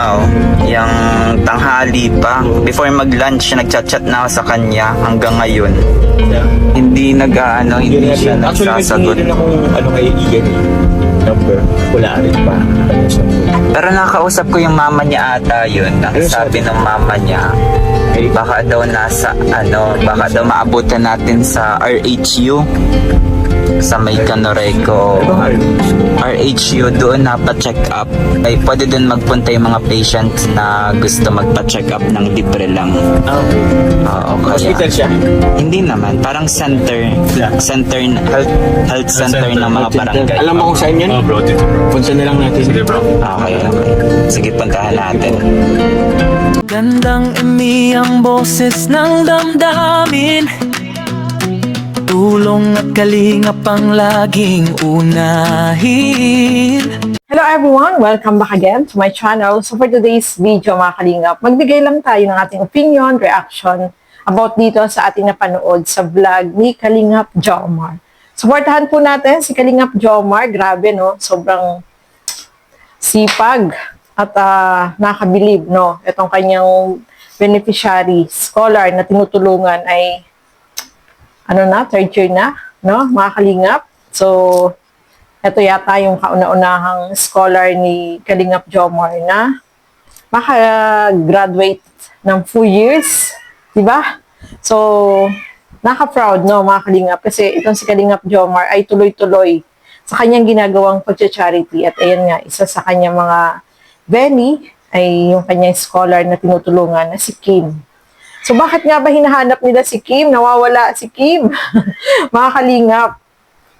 Oo, yung tanghali pa. Before mag-lunch, nagchat-chat na ako sa kanya hanggang ngayon. Yeah. Hindi hindi siya Actually, nagsasagot. nagsasagot. Actually, ako kay Ian number. Wala rin pa. Pero nakausap ko yung mama niya ata yun. Ang sabi ng mama niya, baka daw baka daw maabutan natin sa RHU. Sa may Canoreco. RHU, doon napa-check up. Ay, pwede din magpunta yung mga patients na gusto magpa-check up ng libre lang. Oo, kaya. Hospital siya? Hindi naman, parang center, health center ng mga barangay. Alam mo kung saan yan? Bro, dito bro. Punta na lang natin. Sige bro. Okay. Sige, puntahan natin. Gandang ang boses ng damdamin. Tulong at kalingap ang laging unahin. Hello everyone! Welcome back again to my channel. So for today's video mga kalingap, magbigay lang tayo ng ating opinion, reaction about dito sa ating napanood sa vlog ni Kalingap Jomar. Supportahan po natin si Kalingap Jomar. Grabe no, sobrang sipag at nakabilib no. Itong kanyang beneficiary, scholar na tinutulungan ay third year na, no, mga kalingap. So, ito yata yung kauna-unahang scholar ni Kalingap Jomar na maka-graduate ng 4 years, di ba? So, naka-proud, no, mga kalingap, kasi itong si Kalingap Jomar ay tuloy-tuloy sa kanyang ginagawang pag-charity. At ayan nga, isa sa kanyang mga Benny ay yung kanyang scholar na tinutulungan na si Kim. So, bakit nga ba hinahanap nila si Kim? Nawawala si Kim. Mga kalingap.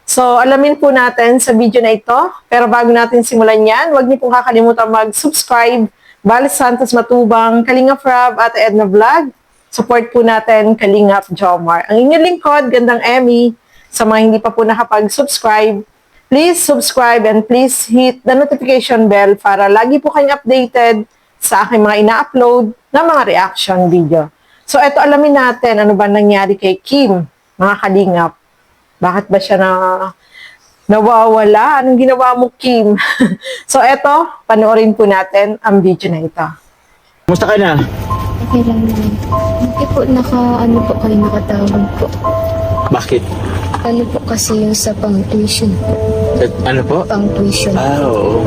So, alamin po natin sa video na ito. Pero bago natin simulan yan, huwag niyo pong kakalimutan mag-subscribe. Bal Santos Matubang, Kalingap Rob at Edna Vlog. Support po natin Kalingap Jomar. Ang inyong lingkod, Gandang Emmy. Sa mga hindi pa po nakapag-subscribe, please subscribe and please hit the notification bell para lagi po kayong updated sa aking mga ina-upload na mga reaction video. So, eto alamin natin, ano ba nangyari kay Kim, mga kalingap. Bakit ba siya nawawala? Anong ginawa mo, Kim? So, eto, panoorin po natin ang video na ito. Kumusta ka na? Okay lang naman. Hindi po nakatawag po. Bakit? Ano po kasi yung sa pang-tuition po. Ano po? Pang-tuition. Oo.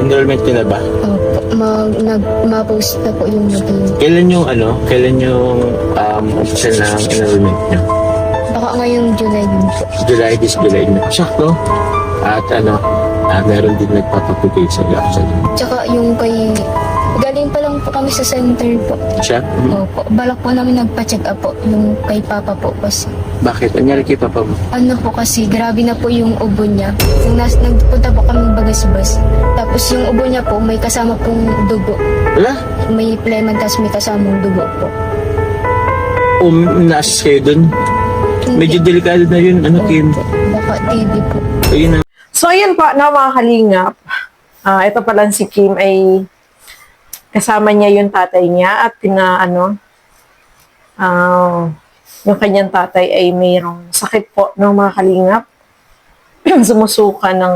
Enrollment ka na ba? Opo. Ma-post na po yung naging. Kailan yung official na enrollment nyo? Baka ngayong July din po. This July na. Sakto. At meron din nagpapapigay sa actually. Tsaka yung kay. Galing pa lang po kami sa center po. Siya? Opo. Balak po namin nagpa-check up po yung kay Papa po kasi. Bakit? Anyari kay Papa mo? Ano po kasi, grabe na po yung ubo niya. Nagpunta po kami Bagasbas. Tapos yung ubo niya po, may kasama pong dugo. Wala? May phlegm, tapos may kasamang dugo po. Naas kayo dun? Medyo delikado na yun, Kim? Baka TB po. Ayun na. So, ayan po, na mga kalingap. Ito pala si Kim ay kasama niya yung tatay niya at yung kanyang tatay ay mayroong sakit po ng mga kalingap. Sumusuka ng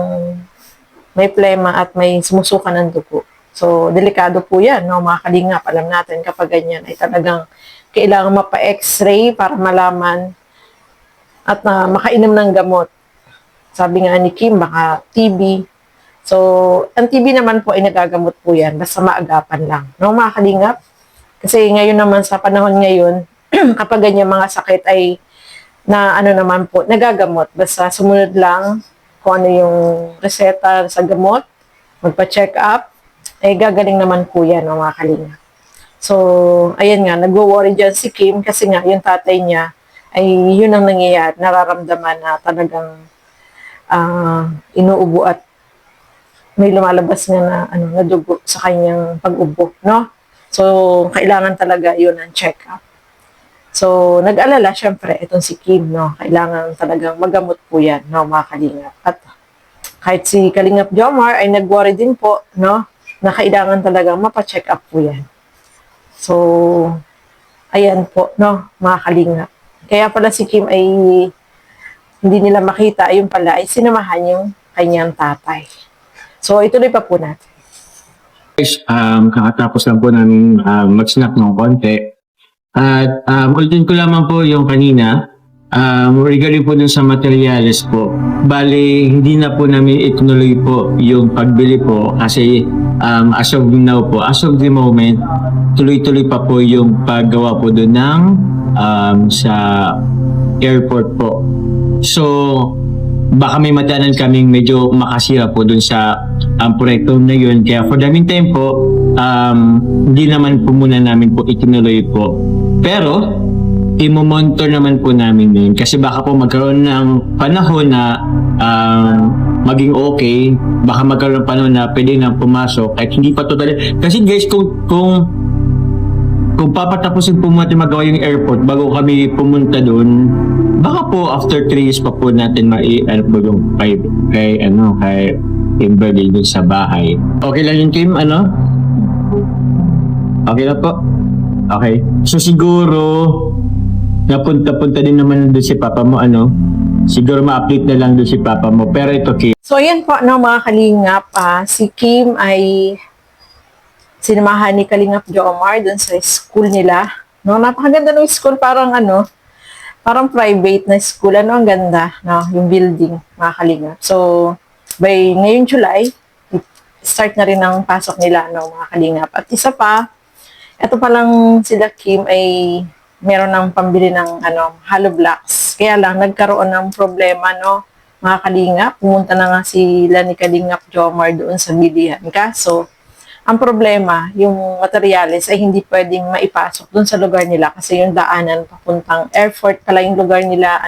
may plema at may sumusuka ng dugo. So, delikado po yan, no, mga kalingap. Alam natin kapag ganyan ay talagang kailangan mapa-x-ray para malaman at makainom ng gamot. Sabi nga ni Kim, baka TB. So, ang TB naman po ay nagagamot po yan, basta maagapan lang. No, mga kalingap? Kasi ngayon naman, sa panahon ngayon, kapag ganyan mga sakit ay naman po, nagagamot. Basta sumunod lang kung ano yung reseta sa gamot, magpa-check up, ay gagaling naman po yan, no, mga kalingap. So, ayan nga, nagwo-worry dyan si Kim kasi nga, yung tatay niya, ay yun ang nangyayari, nararamdaman na talagang inuubo at may lumalabas nga na dugo sa kanyang pag-ubo, no? So, kailangan talaga yun ang check-up. So, nag-alala, syempre, itong si Kim, no? Kailangan talagang magamot po yan, no, mga kalingap. At kahit si Kalingap Jomar ay nag-worry din po, no? Na kailangan talagang mapacheck up po yan. So, ayan po, no, mga kalingap. Kaya pala si Kim ay hindi nila makita, ayun pala ay sinamahan yung kanyang tatay. So, ituloy pa po natin. Guys, kakatapos lang po namin mag-snack ng konti. At ulitin ko lamang po yung kanina, regarding po dun sa materials po. Bali, hindi na po namin ituloy po yung pagbili po kasi as of now po, as of the moment, tuloy-tuloy pa po yung paggawa po dun ng sa airport po. So, baka may madanan kaming medyo makasira po dun sa proyekto na yun. Kaya for the meantime po, hindi naman po muna namin po itinuloy po. Pero, i-monitor naman po namin yun. Kasi baka po magkaroon ng panahon na maging okay. Baka magkaroon ng panahon na pwede na pumasok. Kahit hindi pa totally. Kasi guys, kung papatapusin po natin magawa yung airport bago kami pumunta doon, baka po after 3 years pa po natin po yung kay Kimberly dun sa bahay. Okay lang yung Kim, Okay na po? Okay. So siguro, napunta-punta din naman doon si Papa mo, Siguro ma-update na lang doon si Papa mo. Pero ito, Kim. So, yan po, mga kalingap. Si Kim ay sinamahan ni Kalingap Jomar dun sa school nila. No, napakaganda ng school, parang parang private na school. Ang ganda, no, yung building, mga kalingap. So, by ngayong July, start na rin ang pasok nila, no, mga kalingap. At isa pa, ito palang sila Kim ay meron ng pambili ng hollow blocks. Kaya lang, nagkaroon ng problema, no, mga kalingap. Pumunta na nga sila ni Kalingap Jomar doon sa bilihan. Kaso, ang problema, yung materials ay hindi pwedeng maipasok doon sa lugar nila kasi yung daanan papuntang airport pala yung lugar nila,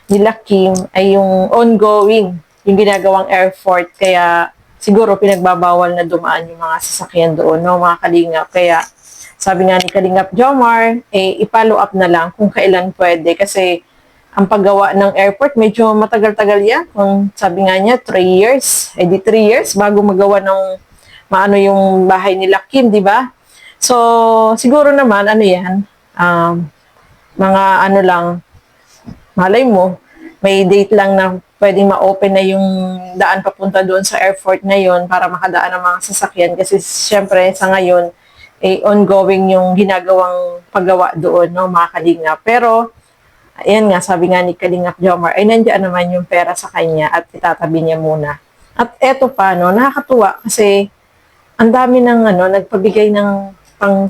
nila Kim ay yung ongoing, yung ginagawang airport. Kaya siguro pinagbabawal na dumaan yung mga sasakyan doon, no, mga kalingap. Kaya sabi nga ni Kalingap Jomar, i-follow up na lang kung kailan pwede kasi ang paggawa ng airport medyo matagal-tagal yan. Kung sabi nga niya, 3 years. Di 3 years bago magawa ng maano yung bahay nila Kim, di ba? So, siguro naman, yan, mga lang, malay mo, may date lang na pwedeng ma-open na yung daan papunta doon sa airport na yon para makadaan ng mga sasakyan. Kasi, syempre, sa ngayon, ongoing yung ginagawang paggawa doon, no, mga kalingap. Pero, ayan nga, sabi nga ni Kalingap Jomar, ay nandiyan naman yung pera sa kanya at itatabi niya muna. At eto pa, no, nakakatuwa kasi ang dami ng nagpabigay ng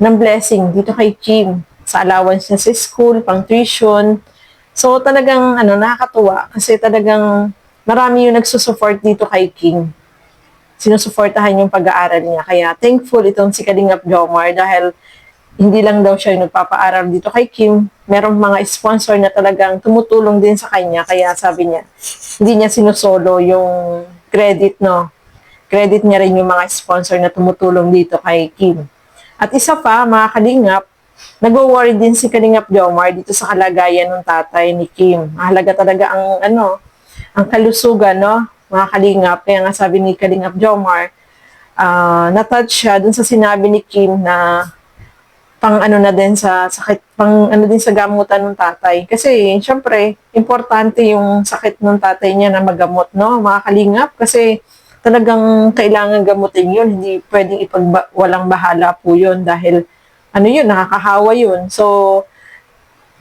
blessing dito kay Kim sa allowance niya sa school, pang tuition. So talagang nakakatuwa kasi talagang marami yung nagsusupport dito kay Kim. Sinusuportahan yung pag-aaral niya. Kaya thankful itong si Kalingap Jomar dahil hindi lang daw siya yung nagpapaaral dito kay Kim. Merong mga sponsor na talagang tumutulong din sa kanya. Kaya sabi niya, hindi niya sinusolo yung credit, no. Credit niya rin yung mga sponsor na tumutulong dito kay Kim. At isa pa, mga kalingap, nag-worry din si Kalingap Jomar dito sa kalagayan ng tatay ni Kim. Mahalaga talaga ang kalusugan, no, mga kalingap. Kaya nga sabi ni Kalingap Jomar, na-touch siya dun sa sinabi ni Kim na pang na din sa sakit, pang din sa gamutan ng tatay. Kasi, syempre, importante yung sakit ng tatay niya na magamot, no, mga kalingap. Kasi, talagang kailangan gamutin yun. Hindi pwedeng walang bahala po yun dahil yun, nakakahawa yun. So,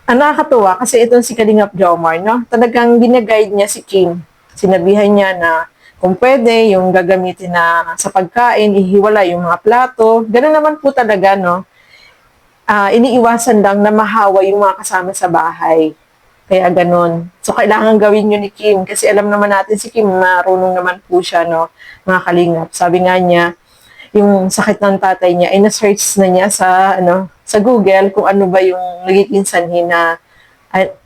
nakakatuwa kasi itong si Kalingap Jomar, no? Talagang ginaguide niya si Kim. Sinabihan niya na kung pwede, yung gagamitin na sa pagkain, ihiwala yung mga plato. Ganun naman po talaga, no? Iniiwasan lang na mahawa yung mga kasama sa bahay. Kaya ganun. So, kailangan gawin yun ni Kim. Kasi alam naman natin si Kim, marunong naman po siya, no, mga kalingap. Sabi nga niya, yung sakit ng tatay niya, na-search na niya sa Google kung ano ba yung nagiging sanhi na,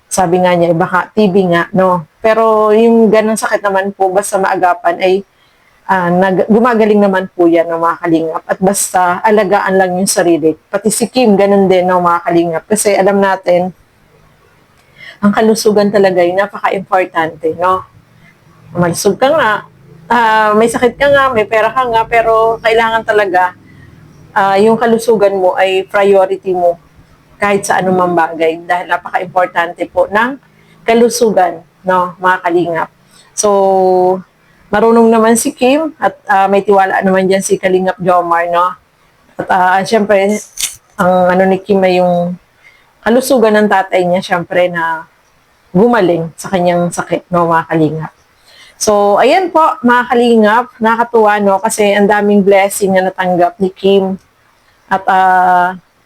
sabi nga niya, baka TB nga, no. Pero yung ganun sakit naman po, basta maagapan, ay gumagaling naman po yan, no, mga kalingap. At basta alagaan lang yung sarili. Pati si Kim, ganun din, no, mga kalingap. Kasi alam natin, ang kalusugan talaga ay napaka-importante, no? Malusog ka nga, may sakit ka nga, may pera ka nga, pero kailangan talaga yung kalusugan mo ay priority mo kahit sa anumang bagay dahil napaka-importante po ng kalusugan, no, mga kalingap. So, marunong naman si Kim at may tiwala naman dyan si Kalingap Jomar, no? At syempre, ang ano ni Kim ay yung kalusugan ng tatay niya, syempre, na gumaling sa kanyang sakit, no, mga kalingap. So, ayan po, mga kalingap, nakakatuwa, no, kasi ang daming blessing na natanggap ni Kim. At,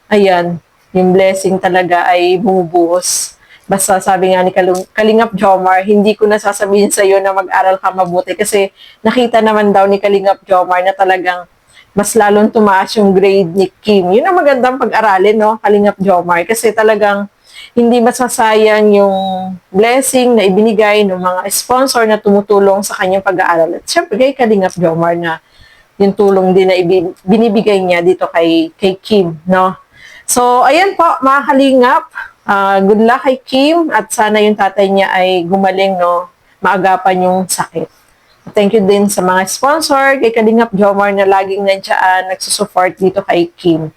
ayan, yung blessing talaga ay bumubuhos. Basta sabi nga ni Kalingap Jomar, hindi ko nasasabihin sa iyo na mag-aral ka mabuti kasi nakita naman daw ni Kalingap Jomar na talagang mas lalong tumaas yung grade ni Kim. Yun ang magandang pag-aralin, no, Kalingap Jomar, kasi talagang hindi masasayang yung blessing na ibinigay ng mga sponsor na tumutulong sa kanyang pag-aaral. At syempre kay Kalingap Jomar na yung tulong din na binibigay niya dito kay Kim, no. So, ayan po, mga kalingap. Good luck kay Kim at sana yung tatay niya ay gumaling, no, maagapan yung sakit. Thank you din sa mga sponsor, kay Kalingap Jomar na laging nandiyan, nagsusupport dito kay Kim.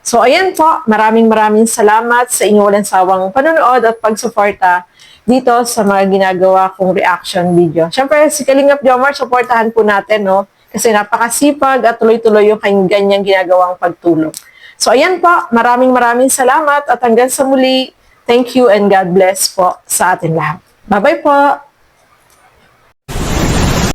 So, ayan po, maraming salamat sa inyong walang sawang panonood at pagsuporta dito sa mga ginagawa kong reaction video. Siyempre, si Kalingap Jomar, supportahan po natin, no, kasi napakasipag at tuloy-tuloy yung kanyang ginagawang pagtulong. So, ayan po, maraming salamat at hanggang sa muli, thank you and God bless po sa atin lahat. Bye-bye po!